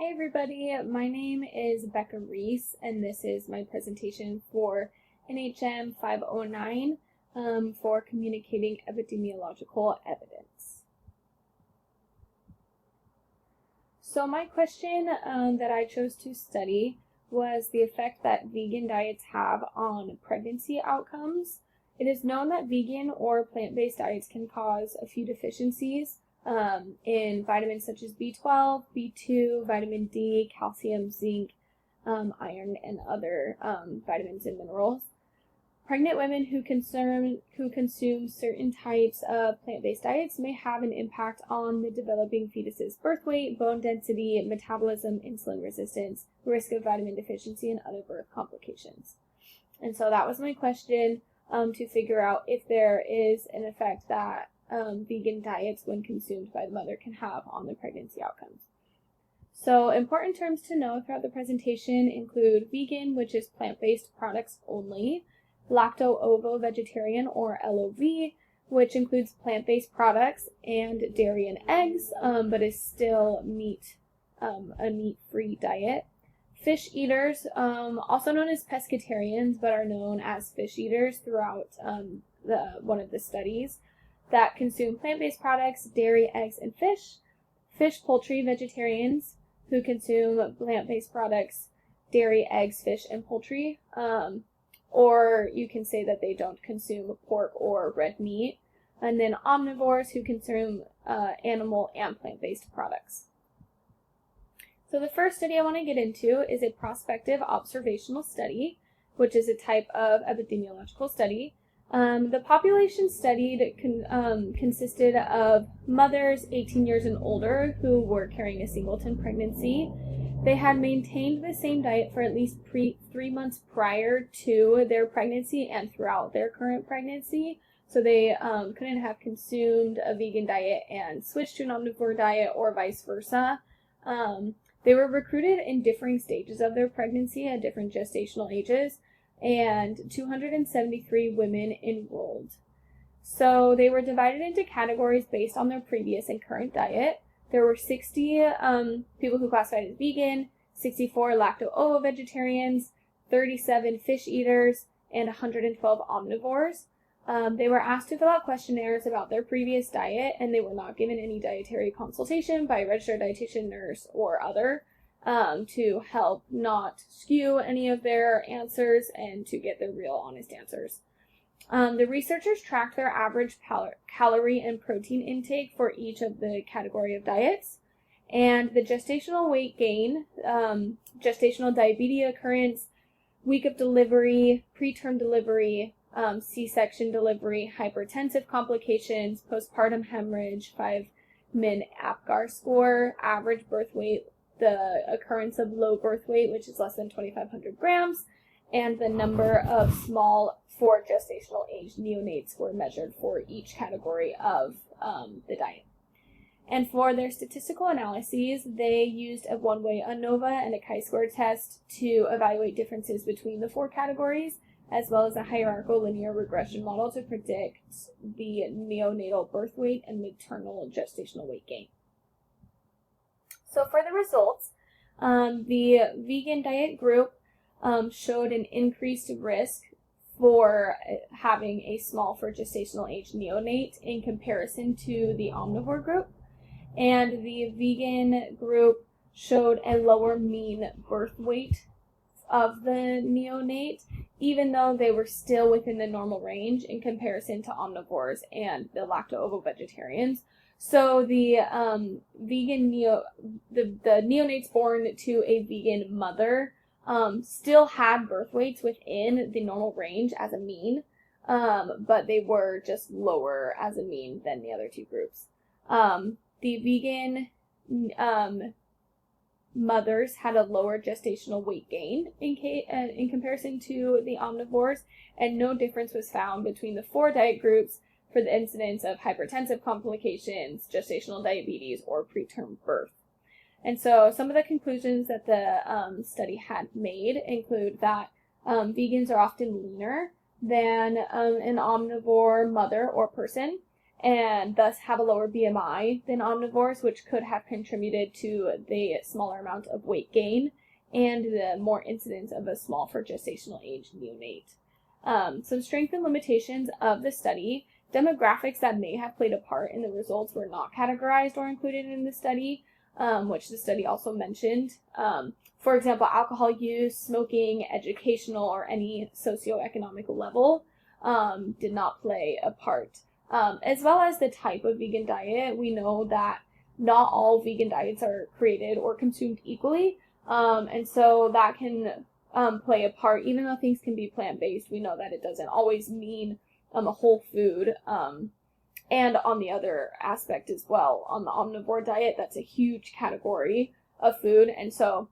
Hey everybody, my name is Becca Reese, and this is my presentation for NHM 509 for communicating epidemiological evidence. So my question that I chose to study was the effect that vegan diets have on pregnancy outcomes. It is known that vegan or plant-based diets can cause a few deficiencies in vitamins such as B12, B2, vitamin D, calcium, zinc, iron, and other vitamins and minerals. Pregnant women who consume certain types of plant-based diets may have an impact on the developing fetus's birth weight, bone density, metabolism, insulin resistance, risk of vitamin deficiency, and other birth complications. And so that was my question, to figure out if there is an effect that vegan diets, when consumed by the mother, can have on the pregnancy outcomes. So important terms to know throughout the presentation include vegan, which is plant-based products only, lacto-ovo-vegetarian or LOV, which includes plant-based products and dairy and eggs, but is still a meat-free diet. Fish eaters, also known as pescatarians, but are known as fish eaters throughout one of the studies, that consume plant-based products, dairy, eggs, and fish. Fish, poultry vegetarians who consume plant-based products, dairy, eggs, fish, and poultry. Or you can say that they don't consume pork or red meat. And then omnivores who consume animal and plant-based products. So the first study I want to get into is a prospective observational study, which is a type of epidemiological study. The population studied consisted of mothers 18 years and older who were carrying a singleton pregnancy. They had maintained the same diet for at least 3 months prior to their pregnancy and throughout their current pregnancy. So they couldn't have consumed a vegan diet and switched to an omnivore diet or vice versa. They were recruited in differing stages of their pregnancy at different gestational ages, and 273 women enrolled. So they were divided into categories based on their previous and current diet. There were 60 people who classified as vegan, 64 lacto-ovo-vegetarians, 37 fish eaters, and 112 omnivores. They were asked to fill out questionnaires about their previous diet, and they were not given any dietary consultation by a registered dietitian, nurse, or other, to help not skew any of their answers and to get their real honest answers. The researchers tracked their average calorie and protein intake for each of the category of diets, and the gestational weight gain, gestational diabetes occurrence, week of delivery, preterm delivery, C-section delivery, hypertensive complications, postpartum hemorrhage, 5-min APGAR score, average birth weight, the occurrence of low birth weight, which is less than 2,500 grams, and the number of small 4 gestational age neonates were measured for each category of the diet. And for their statistical analyses, they used a one-way ANOVA and a chi-square test to evaluate differences between the 4 categories, as well as a hierarchical linear regression model to predict the neonatal birth weight and maternal gestational weight gain. So for the results, the vegan diet group showed an increased risk for having a small for gestational age neonate in comparison to the omnivore group, and the vegan group showed a lower mean birth weight of the neonate, even though they were still within the normal range in comparison to omnivores and the lacto-ovo-vegetarians. So the neonates born to a vegan mother still had birth weights within the normal range as a mean, but they were just lower as a mean than the other 2 groups. The vegan mothers had a lower gestational weight gain in comparison to the omnivores, and no difference was found between the 4 diet groups for the incidence of hypertensive complications, gestational diabetes, or preterm birth. And so some of the conclusions that the study had made include that vegans are often leaner than an omnivore mother or person, and thus have a lower BMI than omnivores, which could have contributed to the smaller amount of weight gain and the more incidence of a small for gestational age neonate. Some strengths and limitations of the study. Demographics that may have played a part in the results were not categorized or included in the study, which the study also mentioned. For example, alcohol use, smoking, educational, or any socioeconomic level did not play a part. As well as the type of vegan diet. We know that not all vegan diets are created or consumed equally, and so that can play a part. Even though things can be plant-based, we know that it doesn't always mean a whole food. And on the other aspect as well, on the omnivore diet, that's a huge category of food, and so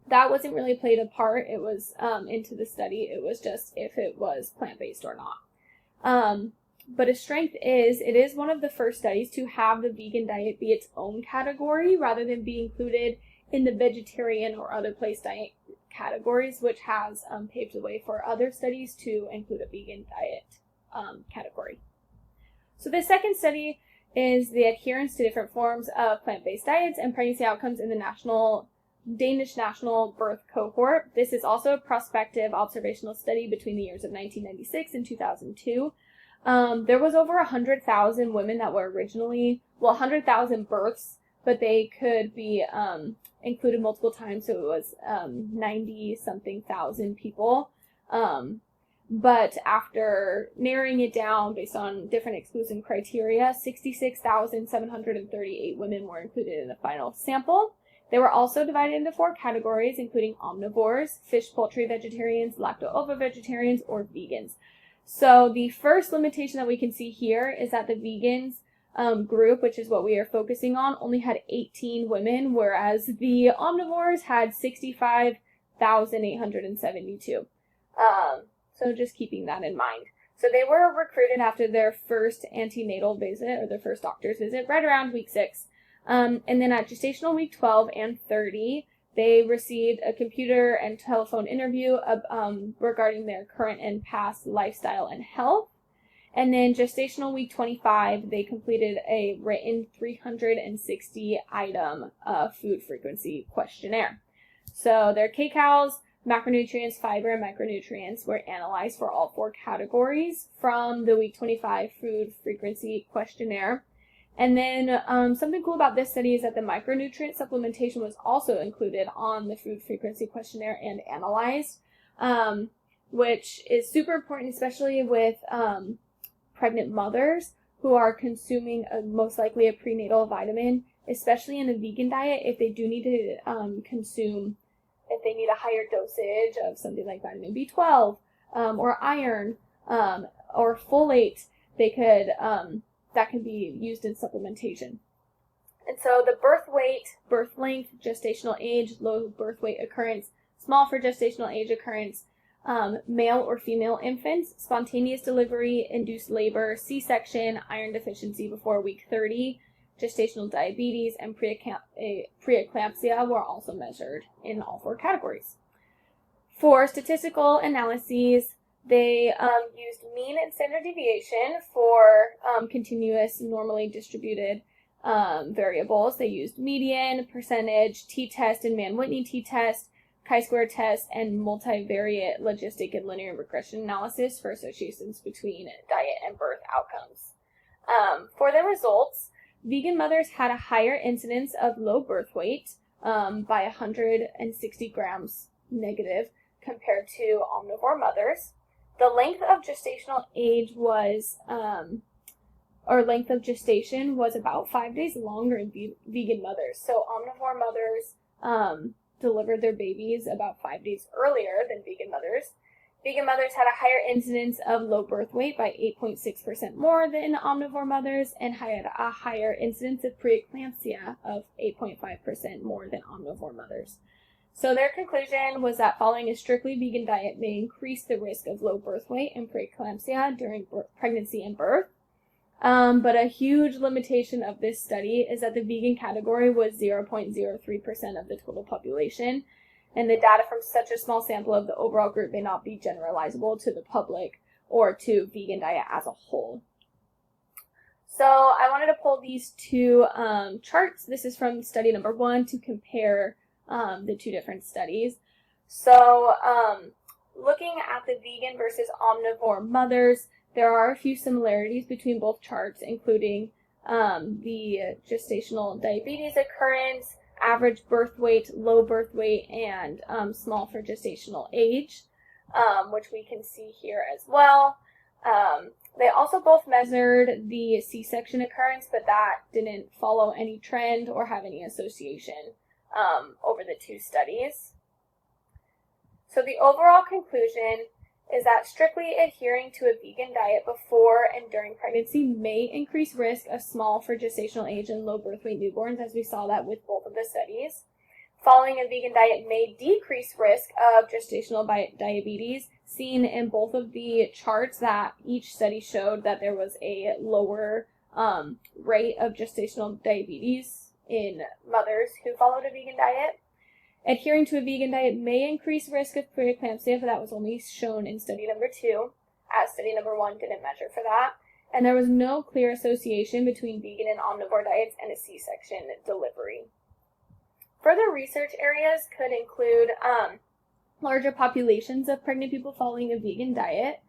that wasn't really played a part. It was into the study. It was just if it was plant-based or not. But a strength is, it is one of the first studies to have the vegan diet be its own category rather than be included in the vegetarian or other place diet categories, which has paved the way for other studies to include a vegan diet category. So the second study is the adherence to different forms of plant-based diets and pregnancy outcomes in the Danish National Birth Cohort. This is also a prospective observational study between the years of 1996 and 2002. There was over 100,000 women that were originally, 100,000 births, but they could be included multiple times, so it was 90-something thousand people. But after narrowing it down based on different exclusion criteria, 66,738 women were included in the final sample. They were also divided into 4 categories, including omnivores, fish, poultry vegetarians, lacto-ovo vegetarians, or vegans. So the first limitation that we can see here is that the vegans group, which is what we are focusing on, only had 18 women, whereas the omnivores had 65,872. So just keeping that in mind. So they were recruited after their first antenatal visit, or their first doctor's visit, right around week 6. And then at gestational week 12 and 30, they received a computer and telephone interview regarding their current and past lifestyle and health. And then gestational week 25, they completed a written 360-item food frequency questionnaire. So their kcals, macronutrients, fiber, and micronutrients were analyzed for all 4 categories from the week 25 food frequency questionnaire. And then something cool about this study is that the micronutrient supplementation was also included on the food frequency questionnaire and analyzed, which is super important, especially with pregnant mothers who are consuming most likely a prenatal vitamin, especially in a vegan diet. If they do need to if they need a higher dosage of something like vitamin B12 or iron or folate, they could that can be used in supplementation. And so the birth weight, birth length, gestational age, low birth weight occurrence, small for gestational age occurrence, male or female infants, spontaneous delivery, induced labor, C-section, iron deficiency before week 30, gestational diabetes, and preeclampsia were also measured in all 4 categories. For statistical analyses, they used mean and standard deviation for continuous normally distributed variables. They used median, percentage, t-test, and Mann-Whitney t-test, chi-square test, and multivariate logistic and linear regression analysis for associations between diet and birth outcomes. For the results, vegan mothers had a higher incidence of low birth weight by 160 grams negative compared to omnivore mothers. The length of gestational age was, length of gestation was about 5 days longer in vegan mothers. So omnivore mothers delivered their babies about 5 days earlier than vegan mothers. Vegan mothers had a higher incidence of low birth weight by 8.6% more than omnivore mothers, and had a higher incidence of preeclampsia of 8.5% more than omnivore mothers. So their conclusion was that following a strictly vegan diet may increase the risk of low birth weight and preeclampsia during pregnancy and birth. But a huge limitation of this study is that the vegan category was 0.03% of the total population, and the data from such a small sample of the overall group may not be generalizable to the public or to vegan diet as a whole. So I wanted to pull these two charts. This is from study number 1 to compare the two different studies. So looking at the vegan versus omnivore mothers, there are a few similarities between both charts, including the gestational diabetes occurrence, average birth weight, low birth weight, and small for gestational age, which we can see here as well. They also both measured the C-section occurrence, but that didn't follow any trend or have any association over the two studies. So the overall conclusion is that strictly adhering to a vegan diet before and during pregnancy may increase risk of small for gestational age and low birth weight newborns, as we saw that with both of the studies. Following a vegan diet may decrease risk of gestational diabetes, seen in both of the charts that each study showed that there was a lower rate of gestational diabetes in mothers who followed a vegan diet. Adhering to a vegan diet may increase risk of preeclampsia, but that was only shown in study number 2, as study number 1 didn't measure for that. And there was no clear association between vegan and omnivore diets and a C-section delivery. Further research areas could include larger populations of pregnant people following a vegan diet.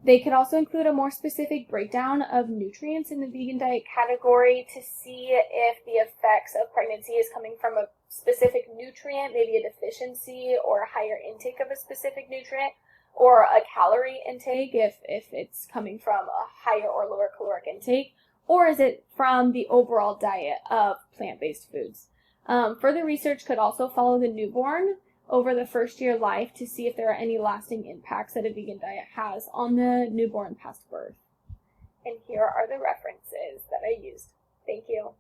They could also include a more specific breakdown of nutrients in the vegan diet category to see if the effects of pregnancy is coming from a specific nutrient, maybe a deficiency or a higher intake of a specific nutrient, or a calorie intake if it's coming from a higher or lower caloric intake, or is it from the overall diet of plant-based foods. Further research could also follow the newborn over the first year of life to see if there are any lasting impacts that a vegan diet has on the newborn past birth. And here are the references that I used. Thank you.